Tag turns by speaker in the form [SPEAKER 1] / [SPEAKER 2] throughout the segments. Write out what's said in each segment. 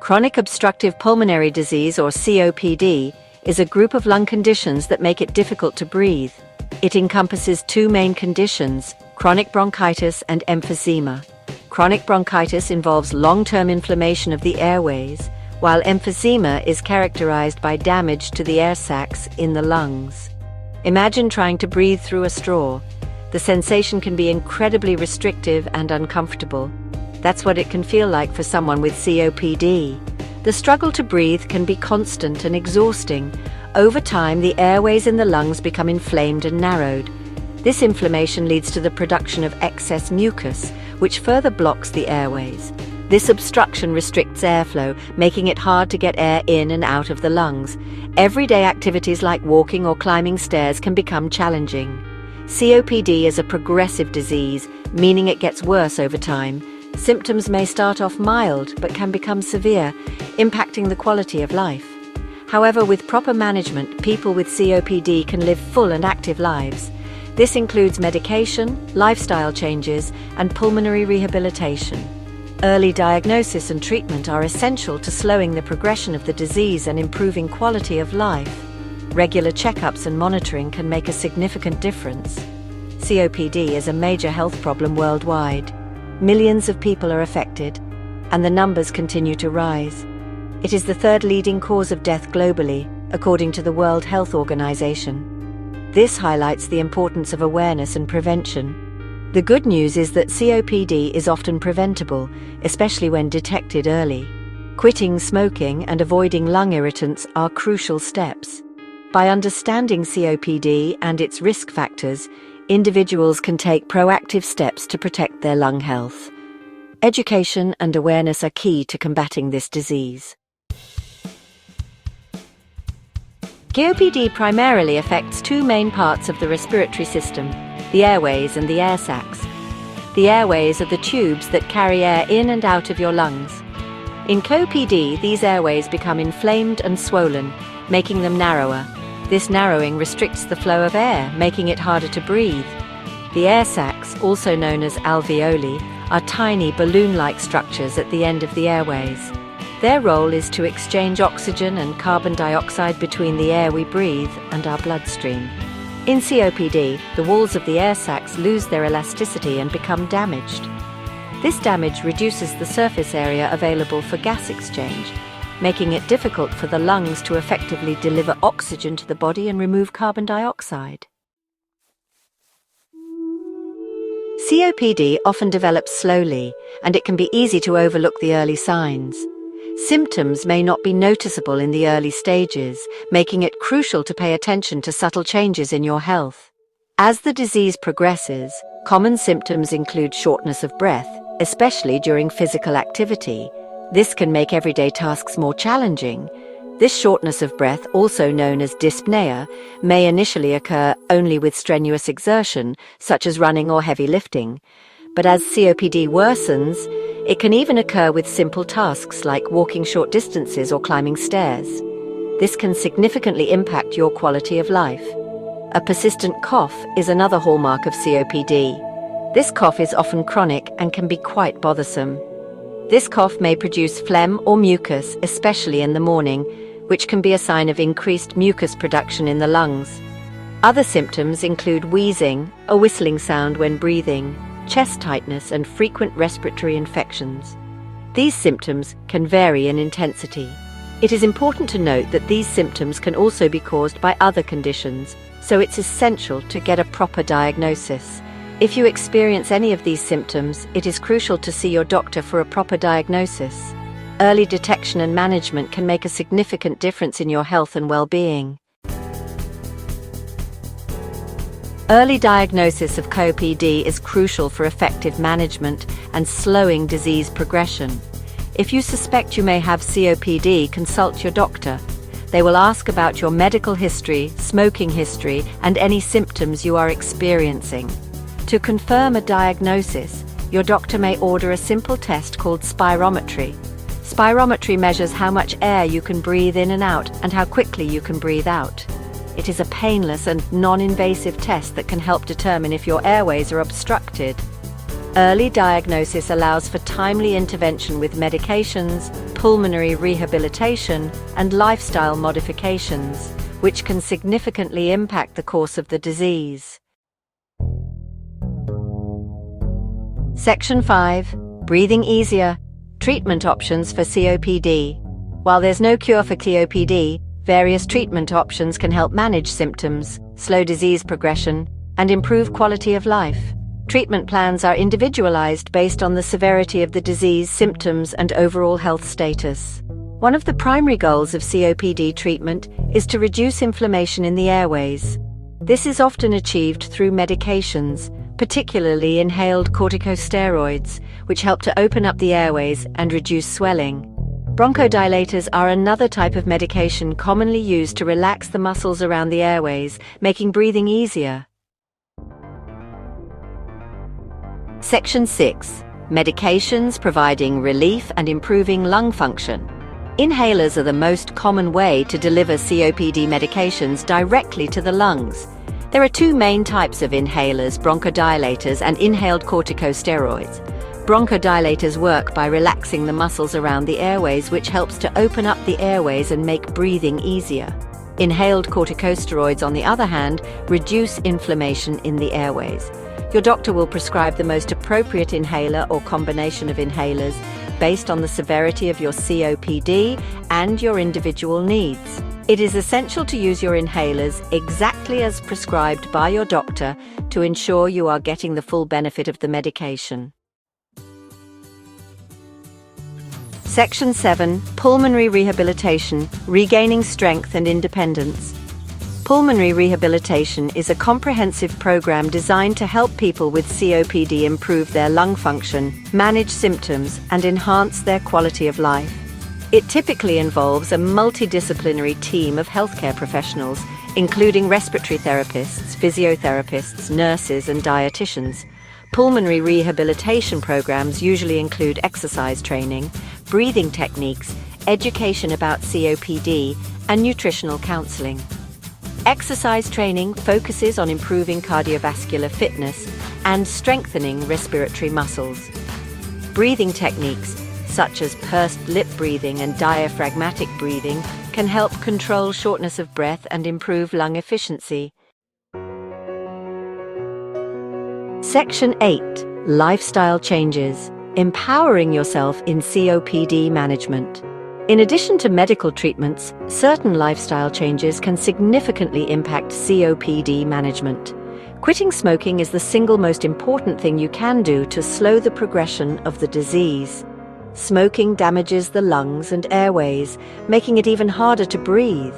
[SPEAKER 1] Chronic obstructive pulmonary disease, or COPD, is a group of lung conditions that make it difficult to breathe. It encompasses two main conditions: chronic bronchitis and emphysema. Chronic bronchitis involves long-term inflammation of the airways, while emphysema is characterized by damage to the air sacs in the lungs. Imagine trying to breathe through a straw. The sensation can be incredibly restrictive and uncomfortable. That's what it can feel like for someone with COPD. The struggle to breathe can be constant and exhausting. Over time, the airways in the lungs become inflamed and narrowed. This inflammation leads to the production of excess mucus, which further blocks the airways. This obstruction restricts airflow, making it hard to get air in and out of the lungs. Everyday activities like walking or climbing stairs can become challenging. COPD is a progressive disease, meaning it gets worse over time. Symptoms may start off mild but can become severe, impacting the quality of life. However, with proper management, people with COPD can live full and active lives. This includes medication, lifestyle changes, and pulmonary rehabilitation. Early diagnosis and treatment are essential to slowing the progression of the disease and improving quality of life. Regular checkups and monitoring can make a significant difference. COPD is a major health problem worldwide. Millions of people are affected, and the numbers continue to rise. It is the third leading cause of death globally, according to the World Health Organization. This highlights the importance of awareness and prevention. The good news is that COPD is often preventable, especially when detected early. Quitting smoking and avoiding lung irritants are crucial steps. By understanding COPD and its risk factors, individuals can take proactive steps to protect their lung health. Education and awareness are key to combating this disease. COPD primarily affects two main parts of the respiratory system: the airways and the air sacs. The airways are the tubes that carry air in and out of your lungs. In COPD, these airways become inflamed and swollen, making them narrower. This narrowing restricts the flow of air, making it harder to breathe. The air sacs, also known as alveoli, are tiny balloon-like structures at the end of the airways. Their role is to exchange oxygen and carbon dioxide between the air we breathe and our bloodstream. In COPD, the walls of the air sacs lose their elasticity and become damaged. This damage reduces the surface area available for gas exchange, making it difficult for the lungs to effectively deliver oxygen to the body and remove carbon dioxide. COPD often develops slowly, and it can be easy to overlook the early signs. Symptoms may not be noticeable in the early stages, making it crucial to pay attention to subtle changes in your health. As the disease progresses, common symptoms include shortness of breath, especially during physical activity. This can make everyday tasks more challenging. This shortness of breath, also known as dyspnea, may initially occur only with strenuous exertion, such as running or heavy lifting. But as COPD worsens, it can even occur with simple tasks like walking short distances or climbing stairs. This can significantly impact your quality of life. A persistent cough is another hallmark of COPD. This cough is often chronic and can be quite bothersome. This cough may produce phlegm or mucus, especially in the morning, which can be a sign of increased mucus production in the lungs. Other symptoms include wheezing, a whistling sound when breathing, chest tightness, and frequent respiratory infections. These symptoms can vary in intensity. It is important to note that these symptoms can also be caused by other conditions, so it's essential to get a proper diagnosis. If you experience any of these symptoms, it is crucial to see your doctor for a proper diagnosis. Early detection and management can make a significant difference in your health and well-being. Early diagnosis of COPD is crucial for effective management and slowing disease progression. If you suspect you may have COPD, consult your doctor. They will ask about your medical history, smoking history, and any symptoms you are experiencing. To confirm a diagnosis, your doctor may order a simple test called spirometry. Spirometry measures how much air you can breathe in and out and how quickly you can breathe out. It is a painless and non-invasive test that can help determine if your airways are obstructed. Early diagnosis allows for timely intervention with medications, pulmonary rehabilitation, and lifestyle modifications, which can significantly impact the course of the disease. Section 5. Breathing easier. Treatment options for COPD. While there's no cure for COPD, various treatment options can help manage symptoms, slow disease progression, and improve quality of life. Treatment plans are individualized based on the severity of the disease, symptoms, and overall health status. One of the primary goals of COPD treatment is to reduce inflammation in the airways. This is often achieved through medications, particularly inhaled corticosteroids, which help to open up the airways and reduce swelling. Bronchodilators are another type of medication commonly used to relax the muscles around the airways, making breathing easier. Section 6. Medications providing relief and improving lung function. Inhalers are the most common way to deliver COPD medications directly to the lungs. There are two main types of inhalers: bronchodilators and inhaled corticosteroids. Bronchodilators work by relaxing the muscles around the airways, which helps to open up the airways and make breathing easier. Inhaled corticosteroids, on the other hand, reduce inflammation in the airways. Your doctor will prescribe the most appropriate inhaler or combination of inhalers based on the severity of your COPD and your individual needs. It is essential to use your inhalers exactly as prescribed by your doctor to ensure you are getting the full benefit of the medication. Section 7. Pulmonary rehabilitation, regaining strength and independence. Pulmonary rehabilitation is a comprehensive program designed to help people with COPD improve their lung function, manage symptoms, and enhance their quality of life. It typically involves a multidisciplinary team of healthcare professionals, including respiratory therapists, physiotherapists, nurses, and dietitians. Pulmonary rehabilitation programs usually include exercise training, breathing techniques, education about COPD, and nutritional counseling. Exercise training focuses on improving cardiovascular fitness and strengthening respiratory muscles. Breathing techniques, such as pursed lip breathing and diaphragmatic breathing, can help control shortness of breath and improve lung efficiency. Section 8. Lifestyle changes, empowering yourself in COPD management. In addition to medical treatments, certain lifestyle changes can significantly impact COPD management. Quitting smoking is the single most important thing you can do to slow the progression of the disease. Smoking damages the lungs and airways, making it even harder to breathe.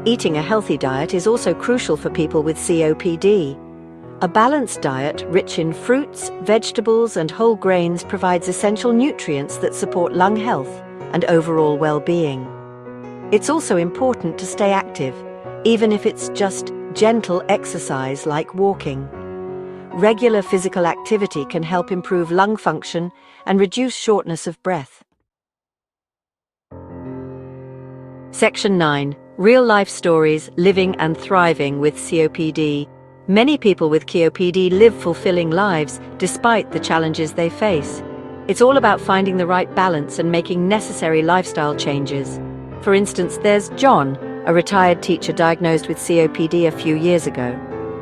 [SPEAKER 1] Eating a healthy diet is also crucial for people with COPD. A balanced diet rich in fruits, vegetables, and whole grains provides essential nutrients that support lung health and overall well-being. It's also important to stay active, even if it's just gentle exercise like walking. Regular physical activity can help improve lung function and reduce shortness of breath. Section 9. Real-life stories, living and thriving with COPD. Many people with COPD live fulfilling lives despite the challenges they face. It's all about finding the right balance and making necessary lifestyle changes. For instance, there's John, a retired teacher diagnosed with COPD a few years ago.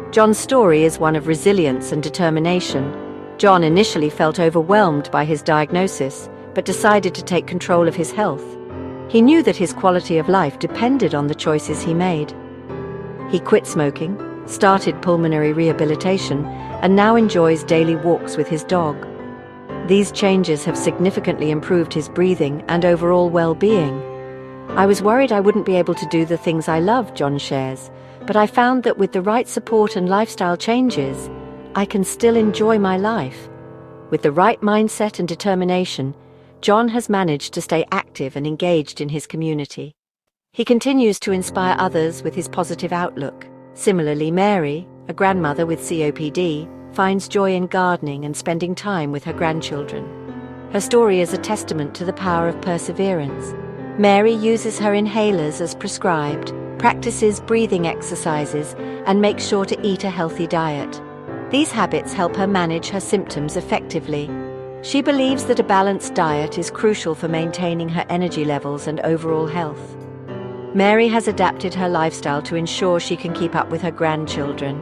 [SPEAKER 1] John's story is one of resilience and determination. John initially felt overwhelmed by his diagnosis, but decided to take control of his health. He knew that his quality of life depended on the choices he made. He quit smoking, started pulmonary rehabilitation, and now enjoys daily walks with his dog. These changes have significantly improved his breathing and overall well-being. I was worried I wouldn't be able to do the things I love, John shares, but I found that with the right support and lifestyle changes, I can still enjoy my life. With the right mindset and determination, John has managed to stay active and engaged in his community. He continues to inspire others with his positive outlook. Similarly, Mary, a grandmother with COPD, finds joy in gardening and spending time with her grandchildren. Her story is a testament to the power of perseverance. Mary uses her inhalers as prescribed, practices breathing exercises, and makes sure to eat a healthy diet. These habits help her manage her symptoms effectively. She believes that a balanced diet is crucial for maintaining her energy levels and overall health. Mary has adapted her lifestyle to ensure she can keep up with her grandchildren.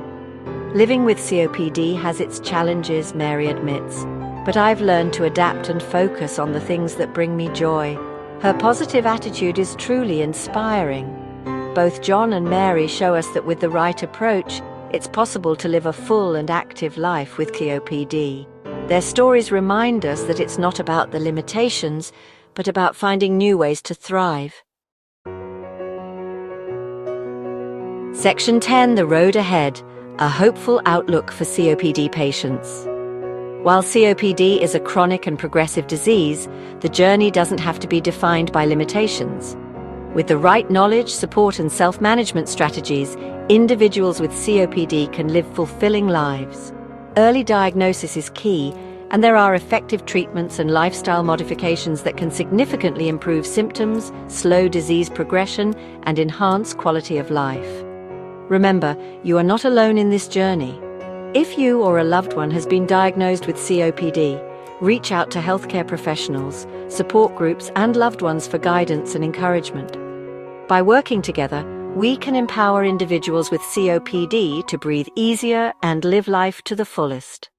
[SPEAKER 1] Living with COPD has its challenges, Mary admits, but I've learned to adapt and focus on the things that bring me joy. Her positive attitude is truly inspiring. Both John and Mary show us that with the right approach, it's possible to live a full and active life with COPD. Their stories remind us that it's not about the limitations, but about finding new ways to thrive. Section 10, The Road Ahead, a hopeful outlook for COPD patients. While COPD is a chronic and progressive disease, the journey doesn't have to be defined by limitations. With the right knowledge, support, and self-management strategies, individuals with COPD can live fulfilling lives. Early diagnosis is key, and there are effective treatments and lifestyle modifications that can significantly improve symptoms, slow disease progression, and enhance quality of life. Remember, you are not alone in this journey. If you or a loved one has been diagnosed with COPD, reach out to healthcare professionals, support groups, and loved ones for guidance and encouragement. By working together, we can empower individuals with COPD to breathe easier and live life to the fullest.